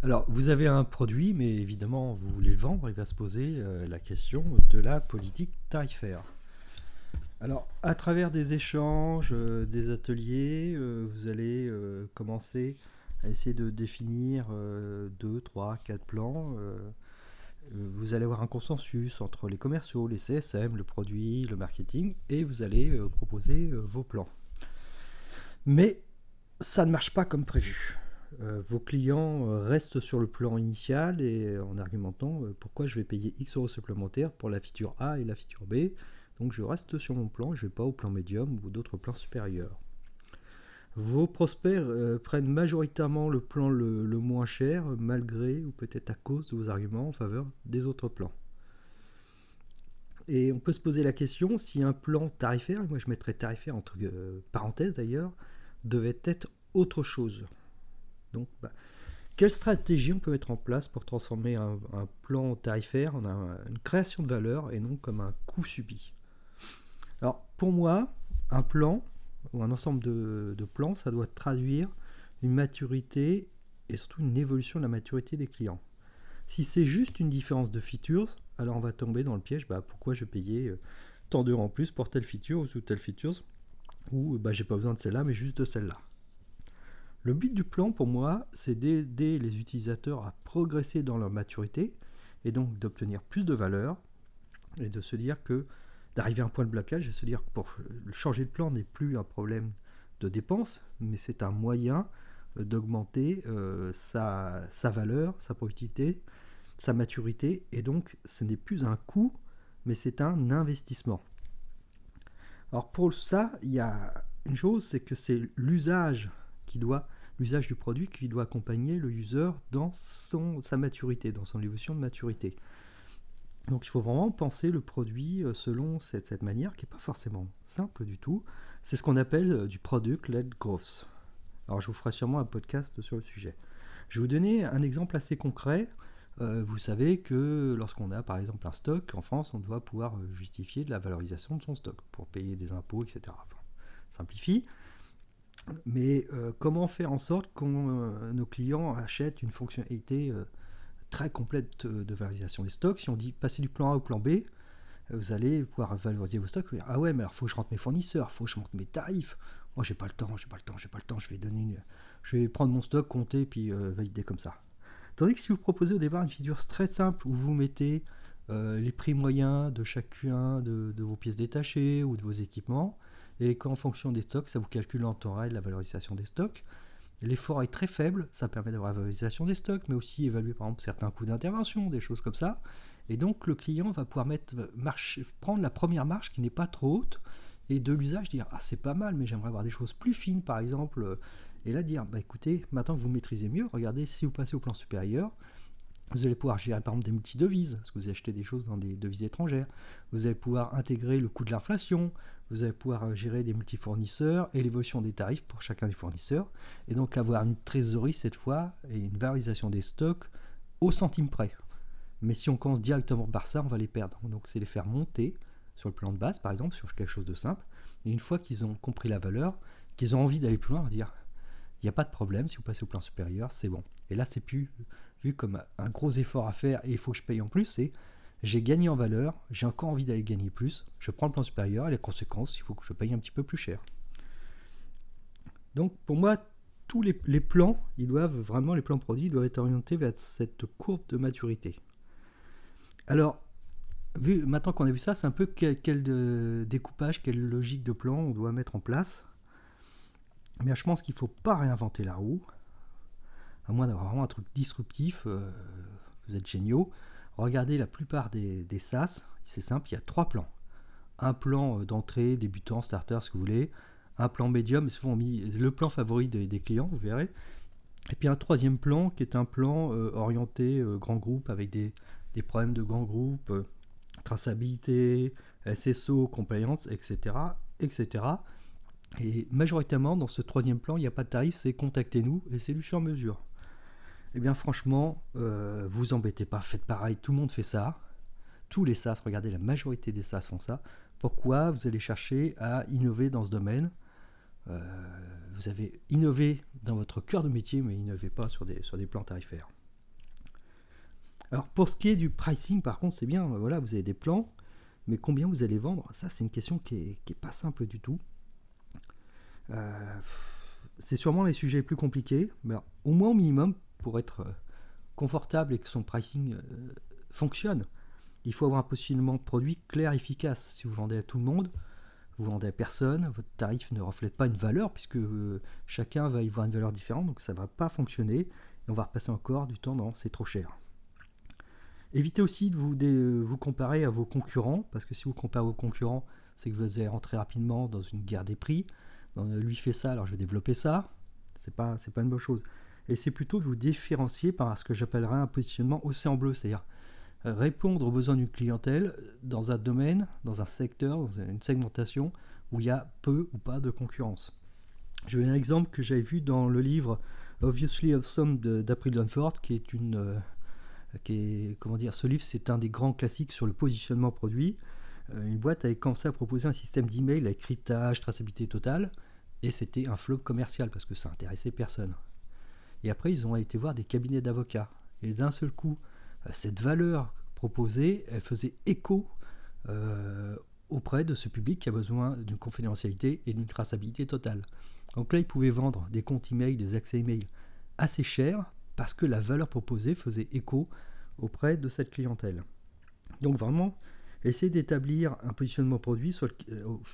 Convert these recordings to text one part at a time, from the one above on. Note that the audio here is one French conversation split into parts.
Alors, vous avez un produit, mais évidemment, vous voulez le vendre, il va se poser la question de la politique tarifaire. Alors, à travers des échanges, des ateliers, vous allez commencer à essayer de définir 2, 3, 4 plans. Vous allez avoir un consensus entre les commerciaux, les CSM, le produit, le marketing, et vous allez proposer vos plans. Mais ça ne marche pas comme prévu. Vos clients restent sur le plan initial et en argumentant pourquoi je vais payer X euros supplémentaires pour la feature A et la feature B. Donc je reste sur mon plan, je ne vais pas au plan médium ou d'autres plans supérieurs. Vos prospects prennent majoritairement le plan le moins cher, malgré ou peut-être à cause de vos arguments en faveur des autres plans. Et on peut se poser la question si un plan tarifaire, et moi je mettrais tarifaire entre parenthèses d'ailleurs, devait être autre chose. Donc, quelle stratégie on peut mettre en place pour transformer un plan tarifaire en une création de valeur et non comme un coût subi? Alors, pour moi, un plan ou un ensemble de plans, ça doit traduire une maturité et surtout une évolution de la maturité des clients. Si c'est juste une différence de features, alors on va tomber dans le piège, pourquoi je payais tant d'euros en plus pour telle feature ou telle feature, ou j'ai pas besoin de celle-là, mais juste de celle-là. Le but du plan, pour moi, c'est d'aider les utilisateurs à progresser dans leur maturité et donc d'obtenir plus de valeur et de se dire que d'arriver à un point de blocage et se dire que pour changer de plan n'est plus un problème de dépense, mais c'est un moyen d'augmenter sa valeur, sa productivité, sa maturité, et donc ce n'est plus un coût, mais c'est un investissement. Alors pour ça, il y a une chose, c'est que c'est l'usage du produit qui doit accompagner le user dans sa maturité, dans son évolution de maturité. Donc il faut vraiment penser le produit selon cette manière qui n'est pas forcément simple du tout. C'est ce qu'on appelle du product-led growth. Alors je vous ferai sûrement un podcast sur le sujet. Je vais vous donner un exemple assez concret. Vous savez que lorsqu'on a par exemple un stock, en France, on doit pouvoir justifier de la valorisation de son stock pour payer des impôts, etc. Enfin, simplifie. Mais comment faire en sorte que nos clients achètent une fonctionnalité très complète de valorisation des stocks? Si on dit passer du plan A au plan B, vous allez pouvoir valoriser vos stocks. Ah ouais, mais alors il faut que je rentre mes fournisseurs, il faut que je monte mes tarifs. Moi, j'ai pas le temps, je vais prendre mon stock, compter, puis valider comme ça. Tandis que si vous proposez au départ une figure très simple où vous mettez les prix moyens de chacun de vos pièces détachées ou de vos équipements, et qu'en fonction des stocks, ça vous calcule en temps réel la valorisation des stocks. L'effort est très faible, ça permet d'avoir la valorisation des stocks, mais aussi évaluer par exemple certains coûts d'intervention, des choses comme ça. Et donc le client va pouvoir prendre la première marche qui n'est pas trop haute, et de l'usage dire ah c'est pas mal, mais j'aimerais avoir des choses plus fines par exemple. Et là dire écoutez, maintenant que vous maîtrisez mieux, regardez, si vous passez au plan supérieur, vous allez pouvoir gérer par exemple des multi-devises, parce que vous achetez des choses dans des devises étrangères. Vous allez pouvoir intégrer le coût de l'inflation. Vous allez pouvoir gérer des multi-fournisseurs et l'évolution des tarifs pour chacun des fournisseurs. Et donc avoir une trésorerie cette fois et une valorisation des stocks au centime près. Mais si on commence directement par ça, on va les perdre. Donc c'est les faire monter sur le plan de base, par exemple, sur quelque chose de simple. Et une fois qu'ils ont compris la valeur, qu'ils ont envie d'aller plus loin, on va dire il n'y a pas de problème, si vous passez au plan supérieur, c'est bon. Et là, c'est plus vu comme un gros effort à faire et il faut que je paye en plus, c'est j'ai gagné en valeur, j'ai encore envie d'aller gagner plus, je prends le plan supérieur et les conséquences, il faut que je paye un petit peu plus cher. Donc pour moi, tous les plans, les plans produits doivent être orientés vers cette courbe de maturité. Alors, maintenant qu'on a vu ça, c'est un peu quel découpage, quelle logique de plan on doit mettre en place. Mais je pense qu'il ne faut pas réinventer la roue, à moins d'avoir vraiment un truc disruptif. Vous êtes géniaux. Regardez la plupart des SaaS, c'est simple, il y a 3 plans. Un plan d'entrée, débutant, starter, ce que vous voulez. Un plan médium, souvent mis le plan favori des clients, vous verrez. Et puis un troisième plan qui est un plan orienté grand groupe avec des problèmes de grand groupe, traçabilité, SSO, compliance, etc., etc. Et majoritairement, dans ce troisième plan, il n'y a pas de tarif, c'est contactez-nous et c'est du sur mesure. Eh bien franchement, vous embêtez pas, faites pareil, tout le monde fait ça. Tous les SaaS, regardez, la majorité des SaaS font ça. Pourquoi vous allez chercher à innover dans ce domaine? Vous avez innové dans votre cœur de métier, mais innovez pas sur des plans tarifaires. Alors pour ce qui est du pricing, par contre, c'est bien, voilà, vous avez des plans, mais combien vous allez vendre, ça c'est une question qui est pas simple du tout. Euh, c'est sûrement les sujets les plus compliqués, mais alors, au moins au minimum, pour être confortable et que son pricing fonctionne, il faut avoir un positionnement produit clair et efficace. Si vous vendez à tout le monde, vous vendez à personne, votre tarif ne reflète pas une valeur, puisque chacun va y voir une valeur différente, donc ça ne va pas fonctionner, et on va repasser encore du temps dans c'est trop cher. Évitez aussi vous comparer à vos concurrents, parce que si vous comparez à vos concurrents, c'est que vous allez rentrer rapidement dans une guerre des prix. Lui fait ça, alors je vais développer ça. C'est pas une bonne chose. Et c'est plutôt de vous différencier par ce que j'appellerais un positionnement océan bleu, c'est-à-dire répondre aux besoins d'une clientèle dans un domaine, dans un secteur, dans une segmentation où il y a peu ou pas de concurrence. Je vais donner un exemple que j'avais vu dans le livre Obviously Awesome d'April Dunford, qui est comment dire, ce livre c'est un des grands classiques sur le positionnement produit. Une boîte avait commencé à proposer un système d'email avec cryptage, traçabilité totale, et c'était un flop commercial parce que ça intéressait personne. Et après ils ont été voir des cabinets d'avocats, et d'un seul coup, cette valeur proposée, elle faisait écho auprès de ce public qui a besoin d'une confidentialité et d'une traçabilité totale. Donc là, ils pouvaient vendre des comptes email, des accès email assez chers parce que la valeur proposée faisait écho auprès de cette clientèle. Donc vraiment, essayez d'établir un positionnement produit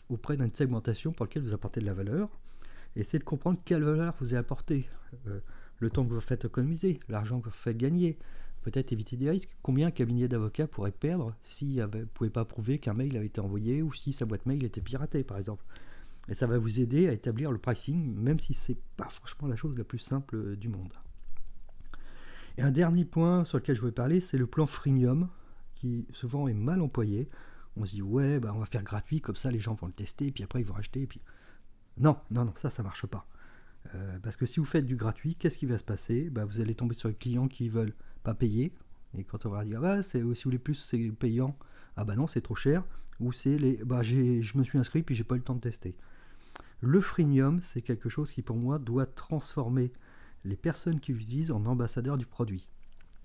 auprès d'une segmentation pour laquelle vous apportez de la valeur. Essayez de comprendre quelle valeur vous avez apporté, le temps que vous faites économiser, l'argent que vous faites gagner, peut-être éviter des risques. Combien un cabinet d'avocats pourrait perdre s'il ne pouvait pas prouver qu'un mail avait été envoyé ou si sa boîte mail était piratée, par exemple. Et ça va vous aider à établir le pricing, même si c'est pas franchement la chose la plus simple du monde. Et un dernier point sur lequel je voulais parler, c'est le plan freemium, qui souvent est mal employé. On se dit, ouais, on va faire gratuit, comme ça les gens vont le tester, et puis après ils vont acheter, et puis... Non, ça marche pas. Parce que si vous faites du gratuit, qu'est-ce qui va se passer? Vous allez tomber sur les clients qui veulent pas payer, et quand on va dire, si vous voulez plus, c'est payant, non, c'est trop cher, ou c'est je me suis inscrit, puis j'ai pas eu le temps de tester. Le freemium, c'est quelque chose qui pour moi doit transformer les personnes qui l'utilisent en ambassadeurs du produit.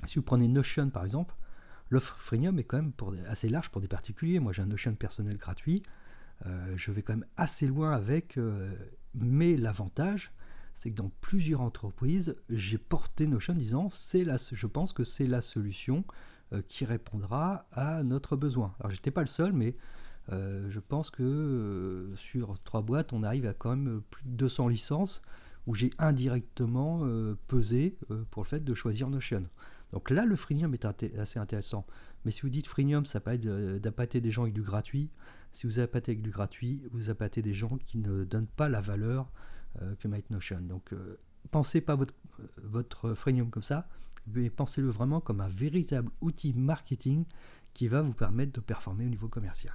Si vous prenez Notion par exemple, l'offre freemium est quand même assez large pour des particuliers. Moi j'ai un Notion personnel gratuit, je vais quand même assez loin avec, mais l'avantage c'est que dans plusieurs entreprises, j'ai porté Notion en disant je pense que c'est la solution qui répondra à notre besoin. Alors j'étais pas le seul, mais je pense que sur 3 boîtes, on arrive à quand même plus de 200 licences où j'ai indirectement pesé pour le fait de choisir Notion. Donc là, le freemium est assez intéressant. Mais si vous dites freemium, ça peut être d'appâter des gens avec du gratuit. Si vous appâtez avec du gratuit, vous appâtez des gens qui ne donnent pas la valeur que mérite Notion. Donc pensez pas votre freemium comme ça, mais pensez-le vraiment comme un véritable outil marketing qui va vous permettre de performer au niveau commercial.